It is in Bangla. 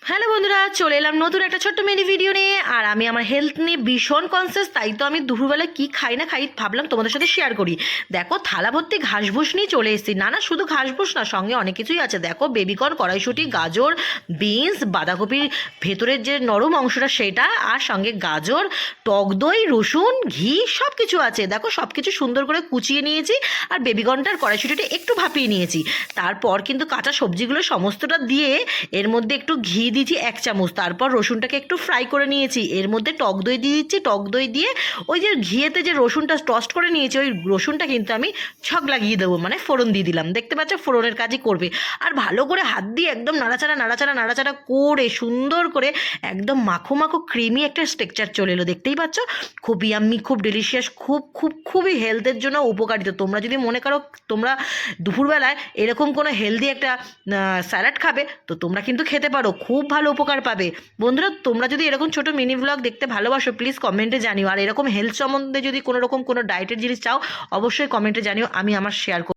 হ্যালো বন্ধুরা, চলে এলাম নতুন একটা ছোট্ট মিনি ভিডিও নিয়ে। আর আমি আমার হেলথ নিয়ে ভীষণ কনসিয়াস, তাই তো আমি দুপুরবেলা কি খাই না খাই ভাবলাম তোমাদের সাথে শেয়ার করি। দেখো থালা ভর্তি ঘাসভুস নিয়ে চলে এসেছি। না না, শুধু ঘাসভুস না, সঙ্গে অনেক কিছুই আছে। দেখো বেবিকর্ন, কড়াইশুঁটি, গাজর, বিনস, বাঁধাকপির ভেতরের যে নরম অংশটা সেটা, আর সঙ্গে গাজর, টক দই, রসুন, ঘি সব কিছু আছে। দেখো সব কিছু সুন্দর করে কুচিয়ে নিয়েছি। আর বেবিকর্নটা আর কড়াইশুঁটিটা একটু ভাপিয়ে নিয়েছি। তারপর কিন্তু কাঁচা সবজিগুলো সমস্তটা দিয়ে এর মধ্যে একটু ঘি দিয়েছি 1 চামচ। তারপর রসুনটাকে একটু ফ্রাই করে নিয়েছি। এর মধ্যে টক দই দিয়ে দিচ্ছি। টক দই দিয়ে ওই যে ঘিয়েতে যে রসুনটা টস্ট করে নিয়েছি, ওই রসুনটা কিন্তু আমি ছক লাগিয়ে দেবো, মানে ফোড়ন দিয়ে দিলাম। দেখতে পাচ্ছ, ফোড়নের কাজই করবে। আর ভালো করে হাত দিয়ে একদম নাড়াচাড়া নাড়াচাড়া নাড়াচাড়া করে সুন্দর করে একদম মাখো মাখো ক্রিমি একটা স্ট্রাকচার চলে এলো। দেখতেই পাচ্ছ, খুব ইয়াম্মি, খুব ডেলিশিয়াস, খুবই হেলথের জন্য উপকারিত। তোমরা যদি মনে করো তোমরা দুপুরবেলায় এরকম কোনো হেলদি একটা স্যালাড খাবে, তো তোমরা কিন্তু খেতে পারো, খুব ভালো উপকার পাবে। বন্ধুরা, তোমরা যদি এরকম ছোট মিনি ব্লগ দেখতে ভালোবাসো, প্লিজ কমেন্টে জানিও। আর এরকম হেলথ সম্বন্ধে যদি কোনো রকম কোনো ডায়েটের জিনিস চাও, অবশ্যই কমেন্টে জানিও, আমি আমার শেয়ার